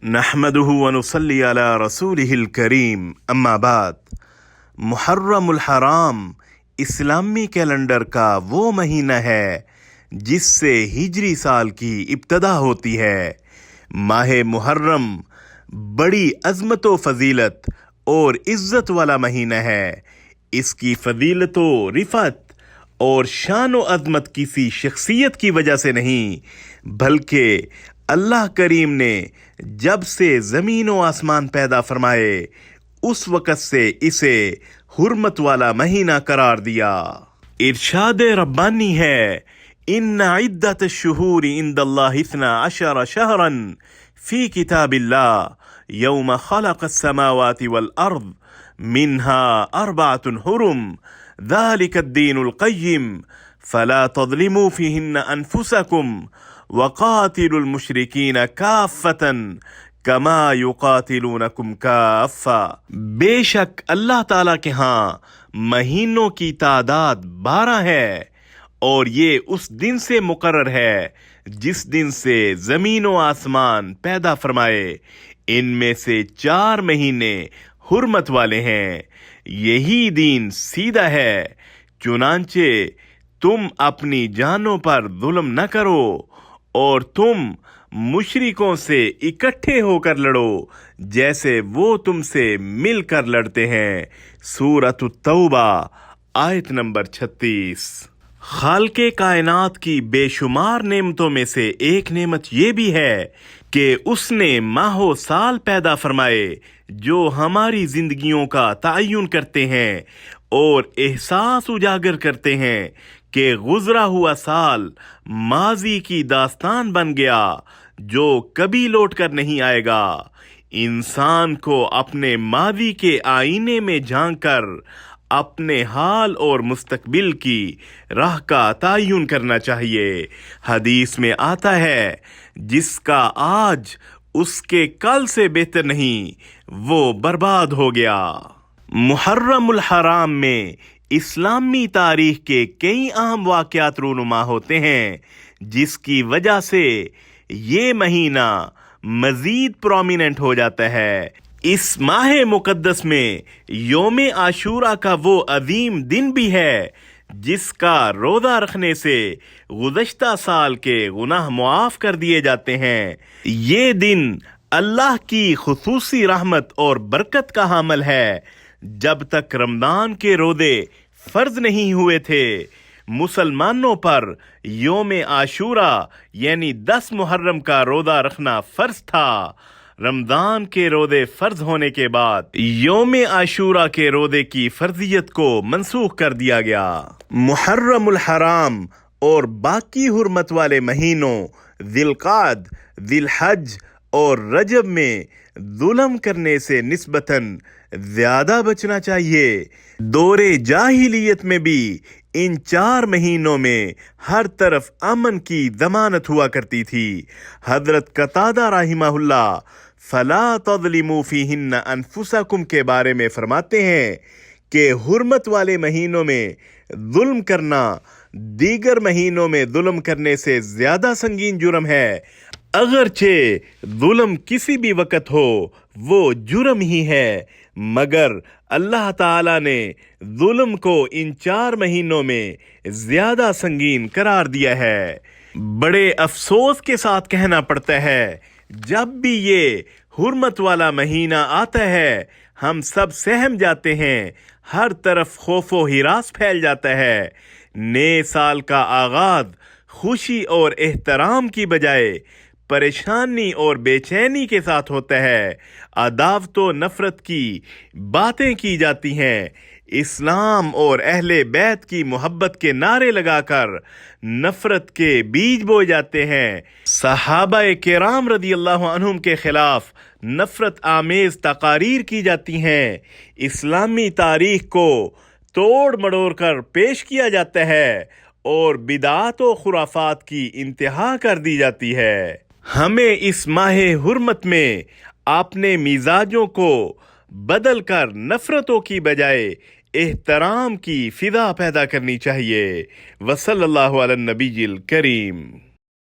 نحمدہ ونصلی علی رسولہ الکریم اما بعد۔ محرم الحرام اسلامی کیلنڈر کا وہ مہینہ ہے جس سے ہجری سال کی ابتدا ہوتی ہے۔ ماہ محرم بڑی عظمت و فضیلت اور عزت والا مہینہ ہے۔ اس کی فضیلت و رفعت اور شان و عظمت کسی شخصیت کی وجہ سے نہیں، بلکہ اللہ کریم نے جب سے زمین و آسمان پیدا فرمائے اس وقت سے اسے حرمت والا مہینہ قرار دیا۔ ارشاد ربانی ہے، ان عدت الشہور عند اللہ 12 شہرا فی کتاب اللہ یوم خلق السماوات والارض منها 4 حرم ذلك الدین القیم فلا تظلموا فیہن انفسکم وقاتلوا المشرکین کافۃ کما یقاتلونکم کافہ۔ بے شک اللہ تعالیٰ کے ہاں مہینوں کی تعداد 12 ہے، اور یہ اس دن سے مقرر ہے جس دن سے زمین و آسمان پیدا فرمائے۔ ان میں سے 4 مہینے حرمت والے ہیں، یہی دین سیدھا ہے۔ چنانچہ تم اپنی جانوں پر ظلم نہ کرو اور تم مشرکوں سے اکٹھے ہو کر لڑو جیسے وہ تم سے مل کر لڑتے ہیں۔ سورۃ التوبہ آیت نمبر 36۔ خالق کائنات کی بے شمار نعمتوں میں سے ایک نعمت یہ بھی ہے کہ اس نے ماہ و سال پیدا فرمائے جو ہماری زندگیوں کا تعین کرتے ہیں اور احساس اجاگر کرتے ہیں کہ گزرا ہوا سال ماضی کی داستان بن گیا جو کبھی لوٹ کر نہیں آئے گا۔ انسان کو اپنے ماضی کے آئینے میں جھانک کر اپنے حال اور مستقبل کی راہ کا تعین کرنا چاہیے۔ حدیث میں آتا ہے، جس کا آج اس کے کل سے بہتر نہیں وہ برباد ہو گیا۔ محرم الحرام میں اسلامی تاریخ کے کئی اہم واقعات رونما ہوتے ہیں، جس کی وجہ سے یہ مہینہ مزید پرومیننٹ ہو جاتا ہے۔ اس ماہ مقدس میں یوم عاشوراء کا وہ عظیم دن بھی ہے جس کا روزہ رکھنے سے گزشتہ سال کے گناہ معاف کر دیے جاتے ہیں۔ یہ دن اللہ کی خصوصی رحمت اور برکت کا حامل ہے۔ جب تک رمضان کے روزے فرض نہیں ہوئے تھے، مسلمانوں پر یوم عاشوراء یعنی 10 محرم کا روزہ رکھنا فرض تھا۔ رمضان کے روزے فرض ہونے کے بعد یوم عاشوراء کے روزے کی فرضیت کو منسوخ کر دیا گیا۔ محرم الحرام اور باقی حرمت والے مہینوں ذی القعد، ذی الحج اور رجب میں ظلم کرنے سے نسبتاً زیادہ بچنا چاہیے۔ دور جاہلیت میں بھی ان 4 مہینوں میں ہر طرف امن کی ضمانت ہوا کرتی تھی۔ حضرت قتادہ رحمہ اللہ فلا تظلموا فیہن انفسکم کے بارے میں فرماتے ہیں کہ حرمت والے مہینوں میں ظلم کرنا دیگر مہینوں میں ظلم کرنے سے زیادہ سنگین جرم ہے۔ اگرچہ ظلم کسی بھی وقت ہو وہ جرم ہی ہے، مگر اللہ تعالیٰ نے ظلم کو ان 4 مہینوں میں زیادہ سنگین قرار دیا ہے۔ بڑے افسوس کے ساتھ کہنا پڑتا ہے، جب بھی یہ حرمت والا مہینہ آتا ہے ہم سب سہم جاتے ہیں، ہر طرف خوف و ہراس پھیل جاتا ہے۔ نئے سال کا آغاز خوشی اور احترام کی بجائے پریشانی اور بے چینی کے ساتھ ہوتا ہے۔ عداوت و نفرت کی باتیں کی جاتی ہیں، اسلام اور اہل بیت کی محبت کے نعرے لگا کر نفرت کے بیج بوئے جاتے ہیں۔ صحابہ کرام رضی اللہ عنہم کے خلاف نفرت آمیز تقاریر کی جاتی ہیں، اسلامی تاریخ کو توڑ مڑوڑ کر پیش کیا جاتا ہے اور بدعات و خرافات کی انتہا کر دی جاتی ہے۔ ہمیں اس ماہ حرمت میں اپنے مزاجوں کو بدل کر نفرتوں کی بجائے احترام کی فضا پیدا کرنی چاہیے۔ وصلی اللہ علی النبی الکریم۔